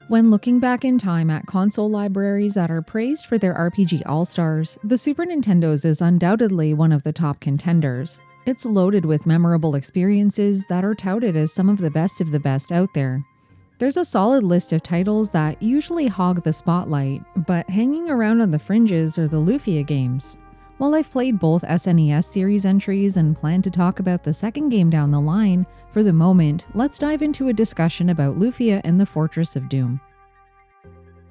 When looking back in time at console libraries that are praised for their RPG all-stars, the Super Nintendo's is undoubtedly one of the top contenders. It's loaded with memorable experiences that are touted as some of the best out there. There's a solid list of titles that usually hog the spotlight, but hanging around on the fringes are the Lufia games. While I've played both SNES series entries and plan to talk about the second game down the line, for the moment, let's dive into a discussion about Lufia and the Fortress of Doom.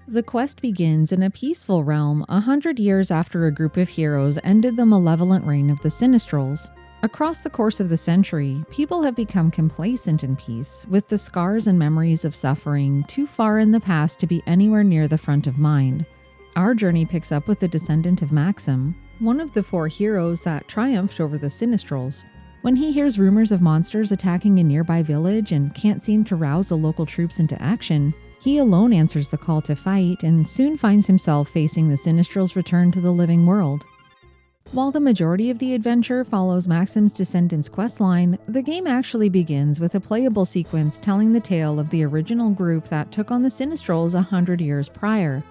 The quest begins in a peaceful realm 100 years after a group of heroes ended the malevolent reign of the Sinistrals. Across the course of the century, people have become complacent in peace, with the scars and memories of suffering too far in the past to be anywhere near the front of mind. Our journey picks up with the descendant of Maxim, one of the 4 heroes that triumphed over the Sinistrals. When he hears rumors of monsters attacking a nearby village and can't seem to rouse the local troops into action, he alone answers the call to fight and soon finds himself facing the Sinistrals' return to the living world. While the majority of the adventure follows Maxim's descendants' questline, the game actually begins with a playable sequence telling the tale of the original group that took on the Sinistrals 100 years prior.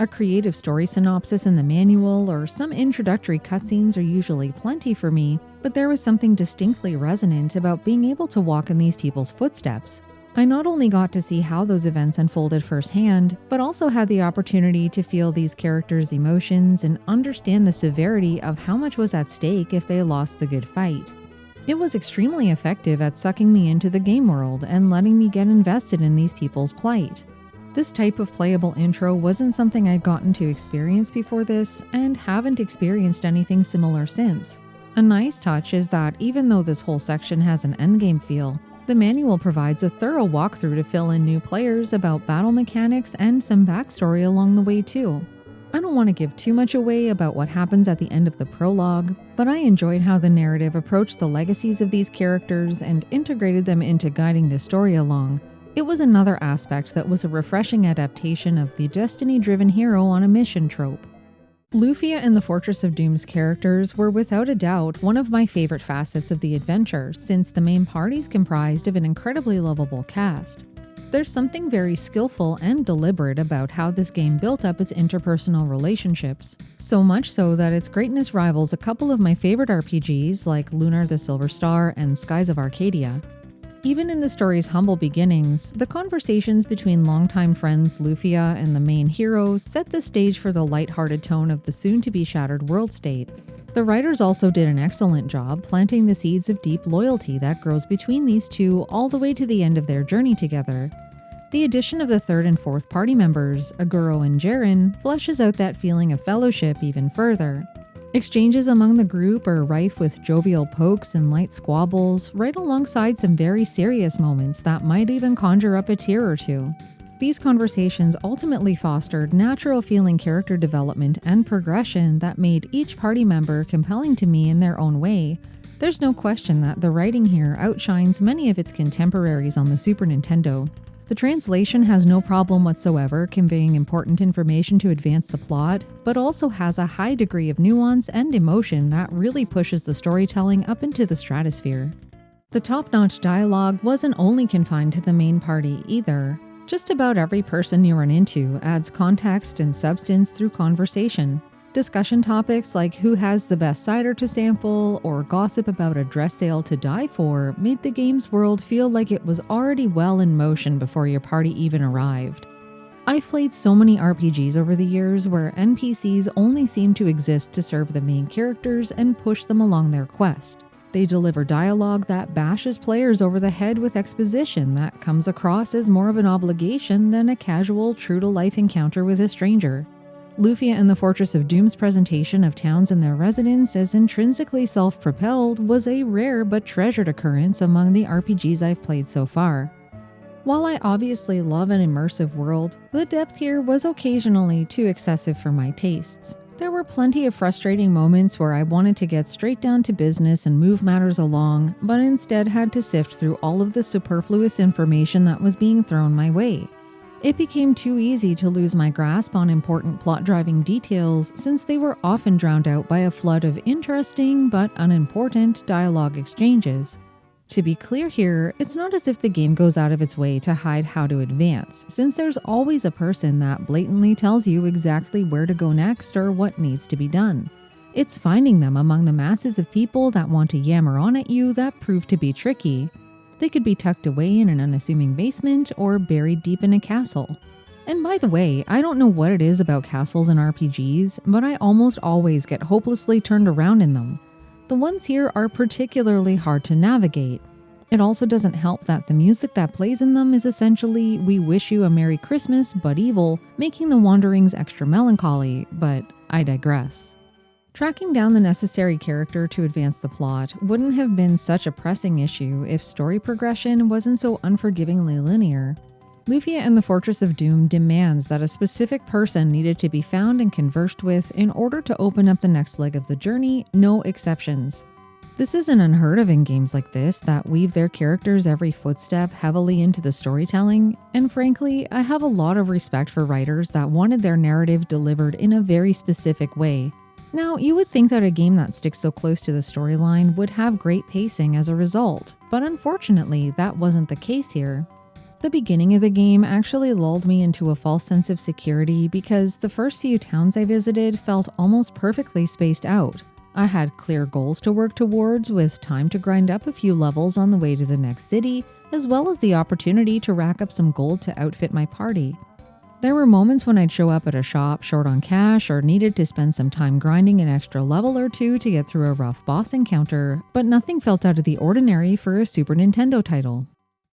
A creative story synopsis in the manual or some introductory cutscenes are usually plenty for me, but there was something distinctly resonant about being able to walk in these people's footsteps. I not only got to see how those events unfolded firsthand, but also had the opportunity to feel these characters' emotions and understand the severity of how much was at stake if they lost the good fight. It was extremely effective at sucking me into the game world and letting me get invested in these people's plight. This type of playable intro wasn't something I'd gotten to experience before this, and haven't experienced anything similar since. A nice touch is that even though this whole section has an endgame feel, the manual provides a thorough walkthrough to fill in new players about battle mechanics and some backstory along the way too. I don't want to give too much away about what happens at the end of the prologue, but I enjoyed how the narrative approached the legacies of these characters and integrated them into guiding the story along. It was another aspect that was a refreshing adaptation of the destiny-driven hero on a mission trope. Lufia and the Fortress of Doom's characters were without a doubt one of my favorite facets of the adventure, since the main party's comprised of an incredibly lovable cast. There's something very skillful and deliberate about how this game built up its interpersonal relationships, so much so that its greatness rivals a couple of my favorite RPGs like Lunar the Silver Star and Skies of Arcadia. Even in the story's humble beginnings, the conversations between longtime friends Lufia and the main hero set the stage for the lighthearted tone of the soon-to-be-shattered world state. The writers also did an excellent job planting the seeds of deep loyalty that grows between these two all the way to the end of their journey together. The addition of the 3rd and 4th party members, Aguro and Jaren, fleshes out that feeling of fellowship even further. Exchanges among the group are rife with jovial pokes and light squabbles, right alongside some very serious moments that might even conjure up a tear or two. These conversations ultimately fostered natural-feeling character development and progression that made each party member compelling to me in their own way. There's no question that the writing here outshines many of its contemporaries on the Super Nintendo. The translation has no problem whatsoever conveying important information to advance the plot, but also has a high degree of nuance and emotion that really pushes the storytelling up into the stratosphere. The top-notch dialogue wasn't only confined to the main party either. Just about every person you run into adds context and substance through conversation. Discussion topics like who has the best cider to sample or gossip about a dress sale to die for made the game's world feel like it was already well in motion before your party even arrived. I've played so many RPGs over the years where NPCs only seem to exist to serve the main characters and push them along their quest. They deliver dialogue that bashes players over the head with exposition that comes across as more of an obligation than a casual, true-to-life encounter with a stranger. Lufia and the Fortress of Doom's presentation of towns and their residents as intrinsically self-propelled was a rare but treasured occurrence among the RPGs I've played so far. While I obviously love an immersive world, the depth here was occasionally too excessive for my tastes. There were plenty of frustrating moments where I wanted to get straight down to business and move matters along, but instead had to sift through all of the superfluous information that was being thrown my way. It became too easy to lose my grasp on important plot-driving details since they were often drowned out by a flood of interesting but unimportant dialogue exchanges. To be clear here, it's not as if the game goes out of its way to hide how to advance, since there's always a person that blatantly tells you exactly where to go next or what needs to be done. It's finding them among the masses of people that want to yammer on at you that prove to be tricky. They could be tucked away in an unassuming basement or buried deep in a castle. And by the way, I don't know what it is about castles in RPGs, but I almost always get hopelessly turned around in them. The ones here are particularly hard to navigate. It also doesn't help that the music that plays in them is essentially "We Wish You a Merry Christmas, but evil," making the wanderings extra melancholy, but I digress. Tracking down the necessary character to advance the plot wouldn't have been such a pressing issue if story progression wasn't so unforgivingly linear. Lufia and the Fortress of Doom demands that a specific person needed to be found and conversed with in order to open up the next leg of the journey, no exceptions. This isn't unheard of in games like this that weave their characters' every footstep heavily into the storytelling, and frankly, I have a lot of respect for writers that wanted their narrative delivered in a very specific way. Now, you would think that a game that sticks so close to the storyline would have great pacing as a result, but unfortunately, that wasn't the case here. The beginning of the game actually lulled me into a false sense of security because the first few towns I visited felt almost perfectly spaced out. I had clear goals to work towards with time to grind up a few levels on the way to the next city, as well as the opportunity to rack up some gold to outfit my party. There were moments when I'd show up at a shop short on cash or needed to spend some time grinding an extra level or two to get through a rough boss encounter, but nothing felt out of the ordinary for a Super Nintendo title.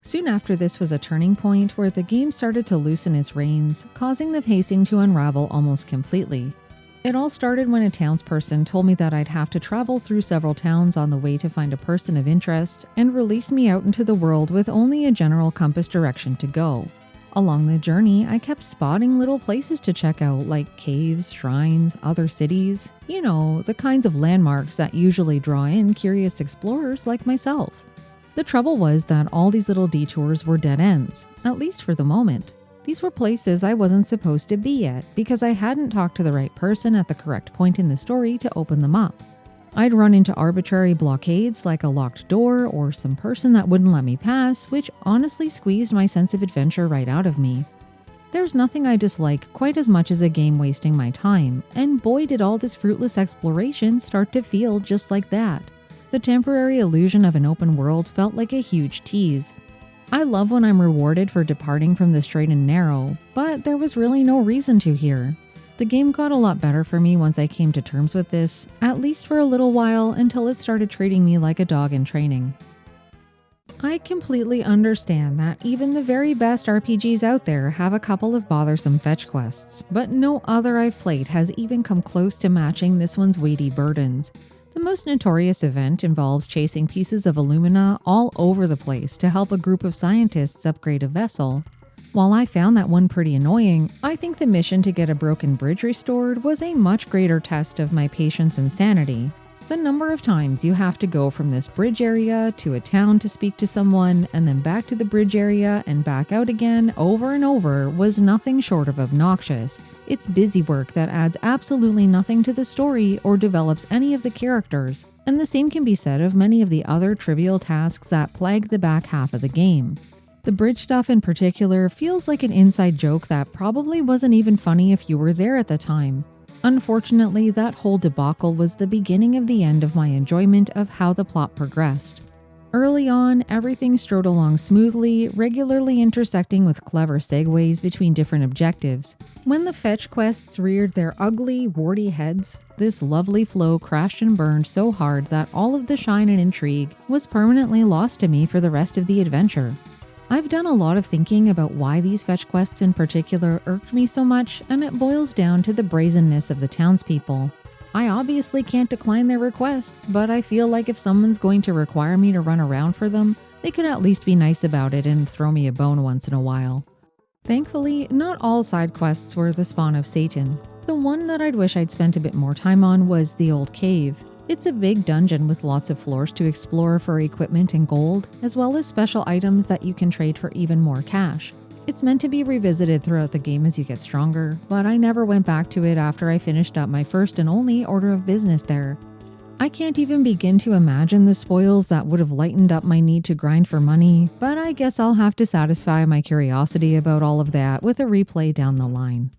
Soon after this was a turning point where the game started to loosen its reins, causing the pacing to unravel almost completely. It all started when a townsperson told me that I'd have to travel through several towns on the way to find a person of interest, and released me out into the world with only a general compass direction to go. Along the journey, I kept spotting little places to check out, like caves, shrines, other cities, the kinds of landmarks that usually draw in curious explorers like myself. The trouble was that all these little detours were dead ends, at least for the moment. These were places I wasn't supposed to be at because I hadn't talked to the right person at the correct point in the story to open them up. I'd run into arbitrary blockades like a locked door or some person that wouldn't let me pass, which honestly squeezed my sense of adventure right out of me. There's nothing I dislike quite as much as a game wasting my time, and boy did all this fruitless exploration start to feel just like that. The temporary illusion of an open world felt like a huge tease. I love when I'm rewarded for departing from the straight and narrow, but there was really no reason to here. The game got a lot better for me once I came to terms with this, at least for a little while until it started treating me like a dog in training. I completely understand that even the very best RPGs out there have a couple of bothersome fetch quests, but no other I've played has even come close to matching this one's weighty burdens. The most notorious event involves chasing pieces of alumina all over the place to help a group of scientists upgrade a vessel. While I found that one pretty annoying, I think the mission to get a broken bridge restored was a much greater test of my patience and sanity. The number of times you have to go from this bridge area to a town to speak to someone, and then back to the bridge area and back out again over and over was nothing short of obnoxious. It's busy work that adds absolutely nothing to the story or develops any of the characters, and the same can be said of many of the other trivial tasks that plague the back half of the game. The bridge stuff in particular feels like an inside joke that probably wasn't even funny if you were there at the time. Unfortunately, that whole debacle was the beginning of the end of my enjoyment of how the plot progressed. Early on, everything strode along smoothly, regularly intersecting with clever segues between different objectives. When the fetch quests reared their ugly, warty heads, this lovely flow crashed and burned so hard that all of the shine and intrigue was permanently lost to me for the rest of the adventure. I've done a lot of thinking about why these fetch quests in particular irked me so much, and it boils down to the brazenness of the townspeople. I obviously can't decline their requests, but I feel like if someone's going to require me to run around for them, they could at least be nice about it and throw me a bone once in a while. Thankfully, not all side quests were the spawn of Satan. The one that I'd wish I'd spent a bit more time on was the Old Cave. It's a big dungeon with lots of floors to explore for equipment and gold, as well as special items that you can trade for even more cash. It's meant to be revisited throughout the game as you get stronger, but I never went back to it after I finished up my first and only order of business there. I can't even begin to imagine the spoils that would have lightened up my need to grind for money, but I guess I'll have to satisfy my curiosity about all of that with a replay down the line.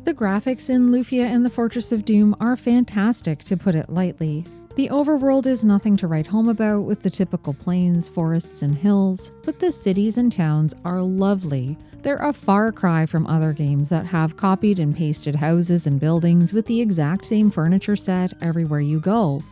The graphics in Lufia and the Fortress of Doom are fantastic, to put it lightly. The overworld is nothing to write home about with the typical plains, forests, and hills, but the cities and towns are lovely. They're a far cry from other games that have copied and pasted houses and buildings with the exact same furniture set everywhere you go.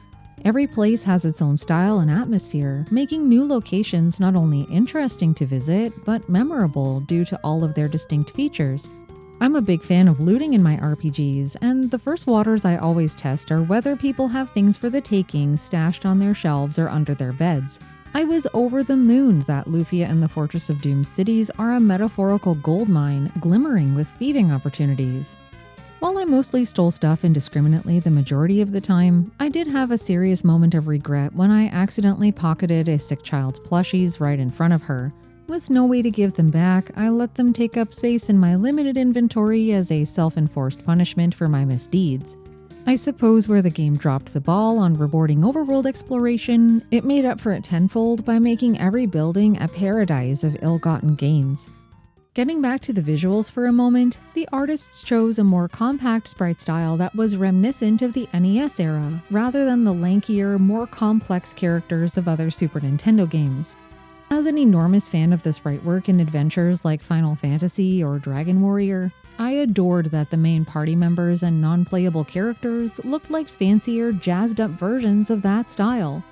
Every place has its own style and atmosphere, making new locations not only interesting to visit, but memorable due to all of their distinct features. I'm a big fan of looting in my RPGs, and the first waters I always test are whether people have things for the taking stashed on their shelves or under their beds. I was over the moon that Lufia and the Fortress of Doom cities are a metaphorical goldmine glimmering with thieving opportunities. While I mostly stole stuff indiscriminately the majority of the time, I did have a serious moment of regret when I accidentally pocketed a sick child's plushies right in front of her. With no way to give them back, I let them take up space in my limited inventory as a self-enforced punishment for my misdeeds. I suppose where the game dropped the ball on rewarding overworld exploration, it made up for it tenfold by making every building a paradise of ill-gotten gains. Getting back to the visuals for a moment, the artists chose a more compact sprite style that was reminiscent of the NES era, rather than the lankier, more complex characters of other Super Nintendo games. As an enormous fan of the sprite work in adventures like Final Fantasy or Dragon Warrior, I adored that the main party members and non-playable characters looked like fancier, jazzed-up versions of that style.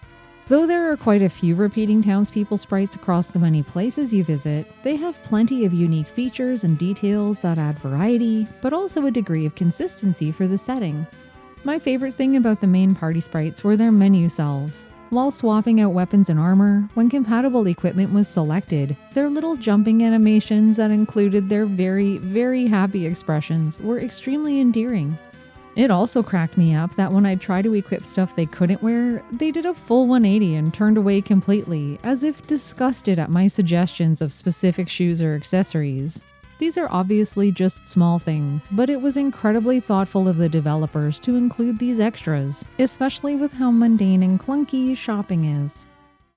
Though there are quite a few repeating townspeople sprites across the many places you visit, they have plenty of unique features and details that add variety, but also a degree of consistency for the setting. My favorite thing about the main party sprites were their menu selves. While swapping out weapons and armor, when compatible equipment was selected, their little jumping animations that included their very, very happy expressions were extremely endearing. It also cracked me up that when I tried to equip stuff they couldn't wear, they did a full 180 and turned away completely, as if disgusted at my suggestions of specific shoes or accessories. These are obviously just small things, but it was incredibly thoughtful of the developers to include these extras, especially with how mundane and clunky shopping is.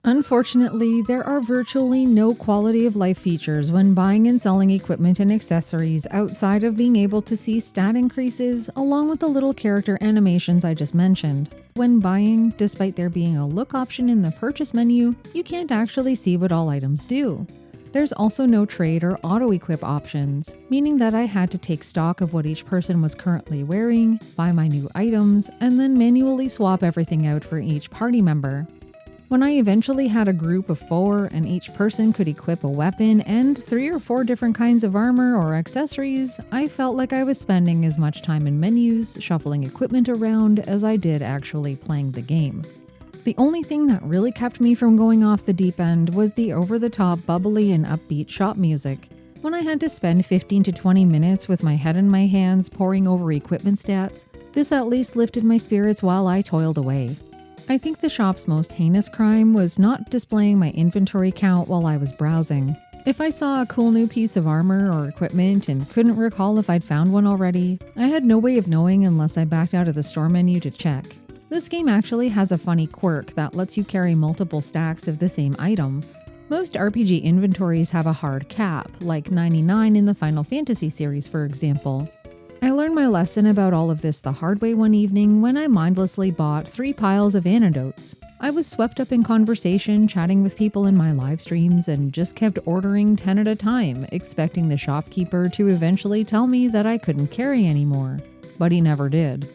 Unfortunately, there are virtually no quality of life features when buying and selling equipment and accessories outside of being able to see stat increases along with the little character animations I just mentioned. When buying, despite there being a look option in the purchase menu, you can't actually see what all items do. There's also no trade or auto-equip options, meaning that I had to take stock of what each person was currently wearing, buy my new items, and then manually swap everything out for each party member. When I eventually had a group of 4 and each person could equip a weapon and 3 or 4 different kinds of armor or accessories, I felt like I was spending as much time in menus, shuffling equipment around, as I did actually playing the game. The only thing that really kept me from going off the deep end was the over-the-top, bubbly, and upbeat shop music. When I had to spend 15 to 20 minutes with my head in my hands poring over equipment stats, this at least lifted my spirits while I toiled away. I think the shop's most heinous crime was not displaying my inventory count while I was browsing. If I saw a cool new piece of armor or equipment and couldn't recall if I'd found one already, I had no way of knowing unless I backed out of the store menu to check. This game actually has a funny quirk that lets you carry multiple stacks of the same item. Most RPG inventories have a hard cap, like 99 in the Final Fantasy series, for example. I learned my lesson about all of this the hard way one evening when I mindlessly bought 3 piles of antidotes. I was swept up in conversation, chatting with people in my live streams, and just kept ordering 10 at a time, expecting the shopkeeper to eventually tell me that I couldn't carry anymore. But he never did.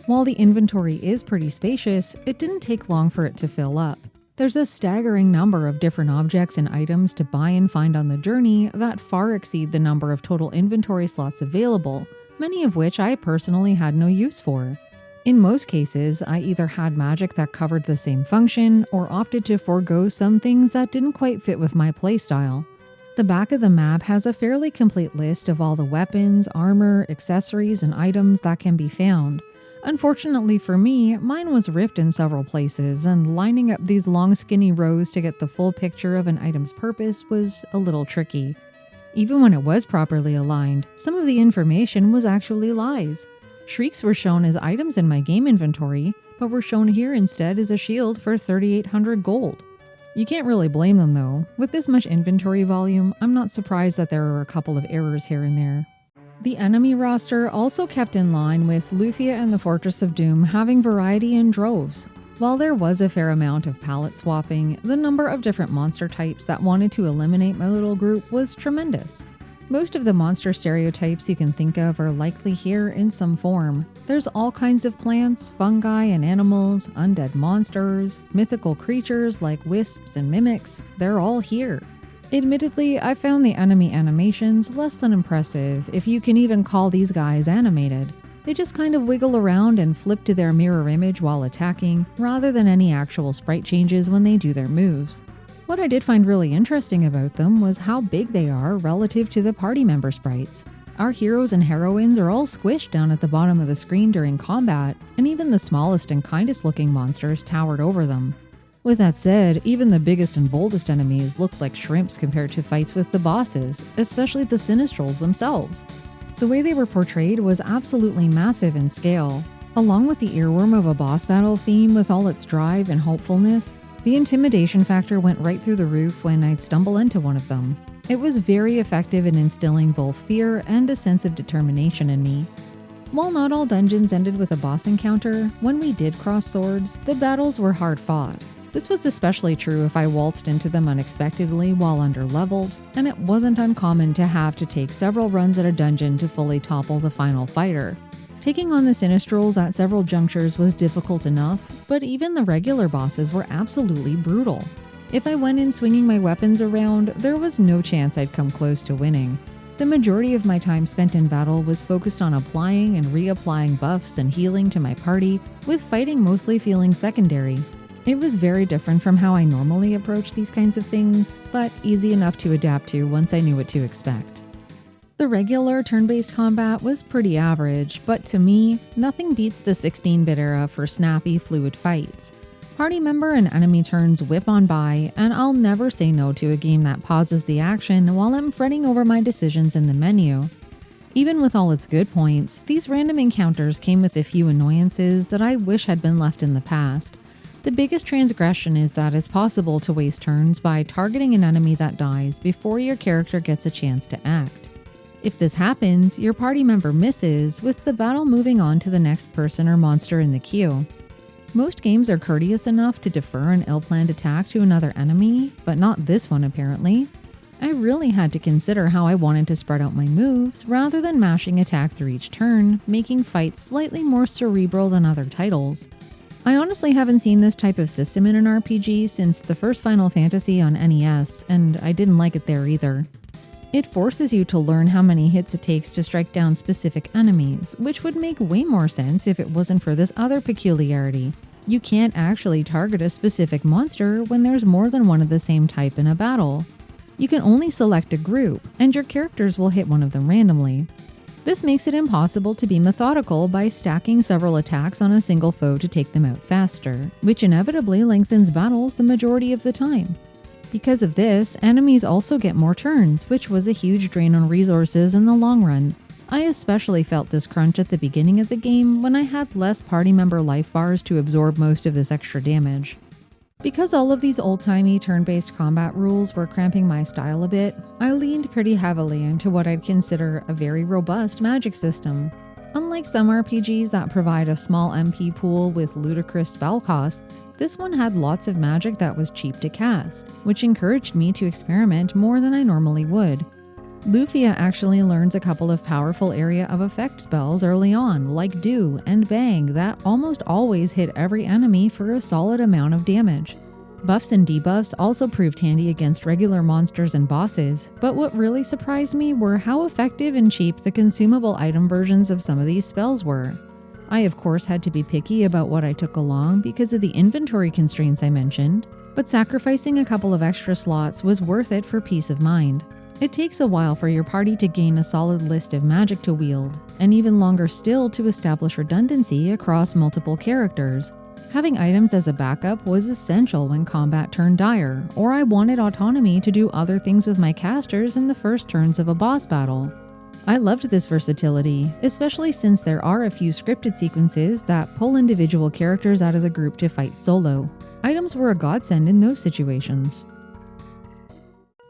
While the inventory is pretty spacious, it didn't take long for it to fill up. There's a staggering number of different objects and items to buy and find on the journey that far exceed the number of total inventory slots available, many of which I personally had no use for. In most cases, I either had magic that covered the same function or opted to forego some things that didn't quite fit with my playstyle. The back of the map has a fairly complete list of all the weapons, armor, accessories, and items that can be found. Unfortunately for me, mine was ripped in several places, and lining up these long skinny rows to get the full picture of an item's purpose was a little tricky. Even when it was properly aligned, some of the information was actually lies. Shrieks were shown as items in my game inventory, but were shown here instead as a shield for 3,800 gold. You can't really blame them though. With this much inventory volume, I'm not surprised that there are a couple of errors here and there. The enemy roster also kept in line with Lufia and the Fortress of Doom having variety in droves. While there was a fair amount of palette swapping, the number of different monster types that wanted to eliminate my little group was tremendous. Most of the monster stereotypes you can think of are likely here in some form. There's all kinds of plants, fungi and animals, undead monsters, mythical creatures like wisps and mimics. They're all here. Admittedly, I found the enemy animations less than impressive, if you can even call these guys animated. They just kind of wiggle around and flip to their mirror image while attacking, rather than any actual sprite changes when they do their moves. What I did find really interesting about them was how big they are relative to the party member sprites. Our heroes and heroines are all squished down at the bottom of the screen during combat, and even the smallest and kindest looking monsters towered over them. With that said, even the biggest and boldest enemies looked like shrimps compared to fights with the bosses, especially the Sinistrals themselves. The way they were portrayed was absolutely massive in scale. Along with the earworm of a boss battle theme with all its drive and hopefulness, the intimidation factor went right through the roof when I'd stumble into one of them. It was very effective in instilling both fear and a sense of determination in me. While not all dungeons ended with a boss encounter, when we did cross swords, the battles were hard fought. This was especially true if I waltzed into them unexpectedly while underleveled, and it wasn't uncommon to have to take several runs at a dungeon to fully topple the final fighter. Taking on the Sinistrals at several junctures was difficult enough, but even the regular bosses were absolutely brutal. If I went in swinging my weapons around, there was no chance I'd come close to winning. The majority of my time spent in battle was focused on applying and reapplying buffs and healing to my party, with fighting mostly feeling secondary. It was very different from how I normally approach these kinds of things, but easy enough to adapt to once I knew what to expect. The regular turn-based combat was pretty average, but to me, nothing beats the 16-bit era for snappy, fluid fights. Party member and enemy turns whip on by, and I'll never say no to a game that pauses the action while I'm fretting over my decisions in the menu. Even with all its good points, these random encounters came with a few annoyances that I wish had been left in the past. The biggest transgression is that it's possible to waste turns by targeting an enemy that dies before your character gets a chance to act. If this happens, your party member misses, with the battle moving on to the next person or monster in the queue. Most games are courteous enough to defer an ill-planned attack to another enemy, but not this one apparently. I really had to consider how I wanted to spread out my moves, rather than mashing attack through each turn, making fights slightly more cerebral than other titles. I honestly haven't seen this type of system in an RPG since the first Final Fantasy on NES, and I didn't like it there either. It forces you to learn how many hits it takes to strike down specific enemies, which would make way more sense if it wasn't for this other peculiarity. You can't actually target a specific monster when there's more than one of the same type in a battle. You can only select a group, and your characters will hit one of them randomly. This makes it impossible to be methodical by stacking several attacks on a single foe to take them out faster, which inevitably lengthens battles the majority of the time. Because of this, enemies also get more turns, which was a huge drain on resources in the long run. I especially felt this crunch at the beginning of the game when I had less party member life bars to absorb most of this extra damage. Because all of these old-timey turn-based combat rules were cramping my style a bit, I leaned pretty heavily into what I'd consider a very robust magic system. Unlike some RPGs that provide a small MP pool with ludicrous spell costs, this one had lots of magic that was cheap to cast, which encouraged me to experiment more than I normally would. Lufia actually learns a couple of powerful area of effect spells early on, like Do and Bang, that almost always hit every enemy for a solid amount of damage. Buffs and debuffs also proved handy against regular monsters and bosses, but what really surprised me were how effective and cheap the consumable item versions of some of these spells were. I of course had to be picky about what I took along because of the inventory constraints I mentioned, but sacrificing a couple of extra slots was worth it for peace of mind. It takes a while for your party to gain a solid list of magic to wield, and even longer still to establish redundancy across multiple characters. Having items as a backup was essential when combat turned dire, or I wanted autonomy to do other things with my casters in the first turns of a boss battle. I loved this versatility, especially since there are a few scripted sequences that pull individual characters out of the group to fight solo. Items were a godsend in those situations.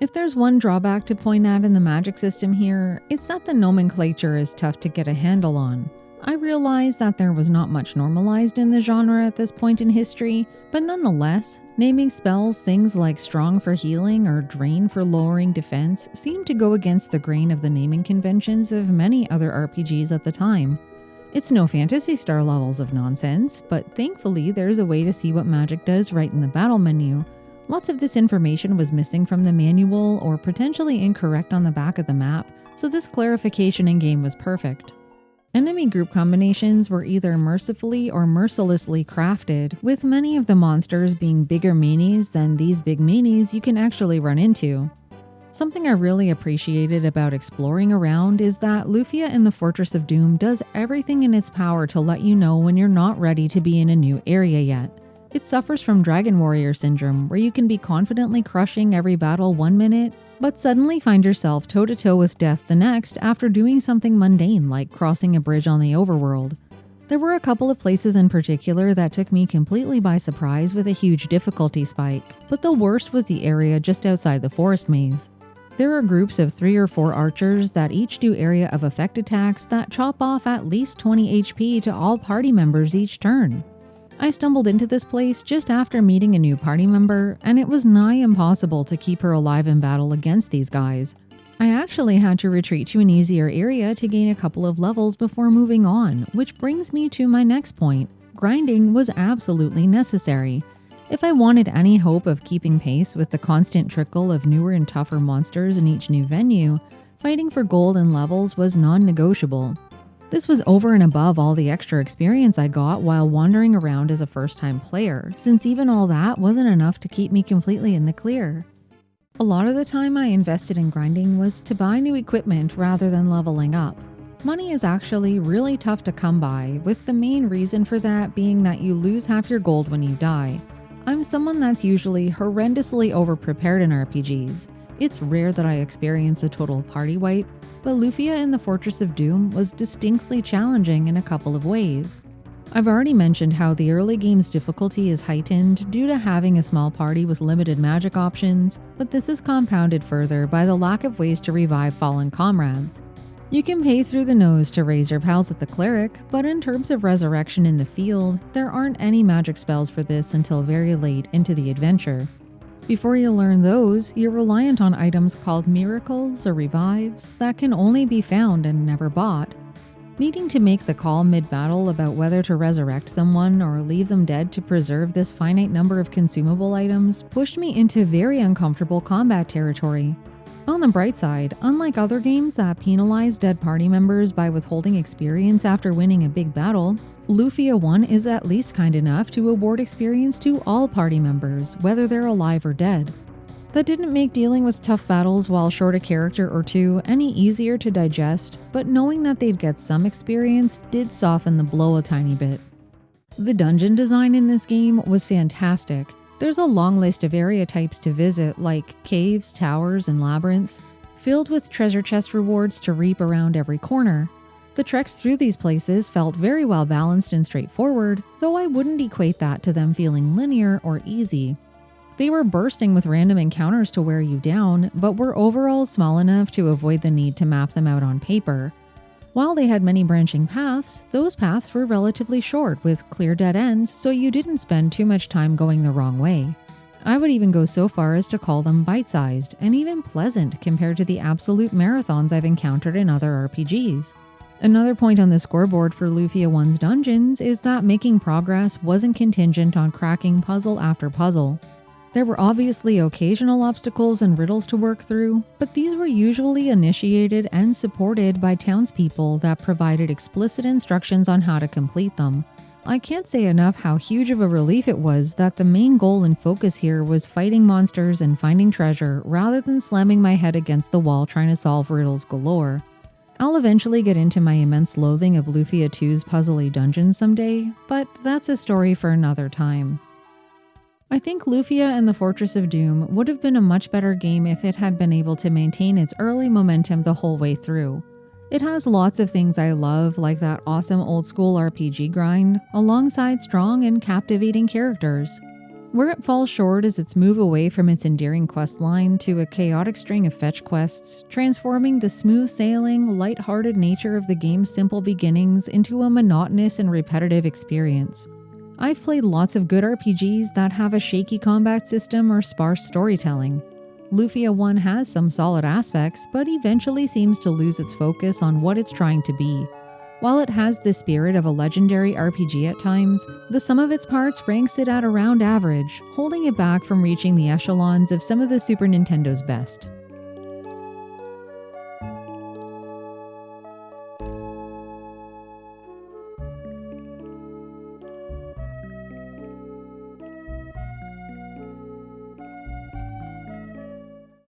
If there's one drawback to point at in the magic system here, it's that the nomenclature is tough to get a handle on. I realized that there was not much normalized in the genre at this point in history, but nonetheless, naming spells things like strong for healing or drain for lowering defense seemed to go against the grain of the naming conventions of many other RPGs at the time. It's no Phantasy Star levels of nonsense, but thankfully there's a way to see what magic does right in the battle menu. Lots of this information was missing from the manual or potentially incorrect on the back of the map, so this clarification in-game was perfect. Enemy group combinations were either mercifully or mercilessly crafted, with many of the monsters being bigger meanies than these big meanies you can actually run into. Something I really appreciated about exploring around is that Lufia in the Fortress of Doom does everything in its power to let you know when you're not ready to be in a new area yet. It suffers from Dragon Warrior syndrome, where you can be confidently crushing every battle one minute, but suddenly find yourself toe-to-toe with death the next after doing something mundane like crossing a bridge on the overworld. There were a couple of places in particular that took me completely by surprise with a huge difficulty spike, but the worst was the area just outside the forest maze. There are groups of 3 or 4 archers that each do area of effect attacks that chop off at least 20 HP to all party members each turn. I stumbled into this place just after meeting a new party member, and it was nigh impossible to keep her alive in battle against these guys. I actually had to retreat to an easier area to gain a couple of levels before moving on, which brings me to my next point. Grinding was absolutely necessary. If I wanted any hope of keeping pace with the constant trickle of newer and tougher monsters in each new venue, fighting for gold and levels was non-negotiable. This was over and above all the extra experience I got while wandering around as a first-time player, since even all that wasn't enough to keep me completely in the clear. A lot of the time I invested in grinding was to buy new equipment rather than leveling up. Money is actually really tough to come by, with the main reason for that being that you lose half your gold when you die. I'm someone that's usually horrendously overprepared in RPGs. It's rare that I experience a total party wipe, but Lufia in the Fortress of Doom was distinctly challenging in a couple of ways. I've already mentioned how the early game's difficulty is heightened due to having a small party with limited magic options, but this is compounded further by the lack of ways to revive fallen comrades. You can pay through the nose to raise your pals at the cleric, but in terms of resurrection in the field, there aren't any magic spells for this until very late into the adventure. Before you learn those, you're reliant on items called miracles or revives that can only be found and never bought. Needing to make the call mid-battle about whether to resurrect someone or leave them dead to preserve this finite number of consumable items pushed me into very uncomfortable combat territory. On the bright side, unlike other games that penalize dead party members by withholding experience after winning a big battle, Lufia 1 is at least kind enough to award experience to all party members, whether they're alive or dead. That didn't make dealing with tough battles while short a character or two any easier to digest, but knowing that they'd get some experience did soften the blow a tiny bit. The dungeon design in this game was fantastic. There's a long list of area types to visit, like caves, towers, and labyrinths, filled with treasure chest rewards to reap around every corner. The treks through these places felt very well balanced and straightforward, though I wouldn't equate that to them feeling linear or easy. They were bursting with random encounters to wear you down, but were overall small enough to avoid the need to map them out on paper. While they had many branching paths, those paths were relatively short with clear dead ends, so you didn't spend too much time going the wrong way. I would even go so far as to call them bite-sized and even pleasant compared to the absolute marathons I've encountered in other RPGs. Another point on the scoreboard for Lufia 1's dungeons is that making progress wasn't contingent on cracking puzzle after puzzle. There were obviously occasional obstacles and riddles to work through, but these were usually initiated and supported by townspeople that provided explicit instructions on how to complete them. I can't say enough how huge of a relief it was that the main goal and focus here was fighting monsters and finding treasure rather than slamming my head against the wall trying to solve riddles galore. I'll eventually get into my immense loathing of Lufia 2's puzzly dungeons someday, but that's a story for another time. I think Lufia and the Fortress of Doom would have been a much better game if it had been able to maintain its early momentum the whole way through. It has lots of things I love, like that awesome old-school RPG grind, alongside strong and captivating characters. Where it falls short is its move away from its endearing questline to a chaotic string of fetch quests, transforming the smooth-sailing, light-hearted nature of the game's simple beginnings into a monotonous and repetitive experience. I've played lots of good RPGs that have a shaky combat system or sparse storytelling. Lufia 1 has some solid aspects, but eventually seems to lose its focus on what it's trying to be. While it has the spirit of a legendary RPG at times, the sum of its parts ranks it at around average, holding it back from reaching the echelons of some of the Super Nintendo's best.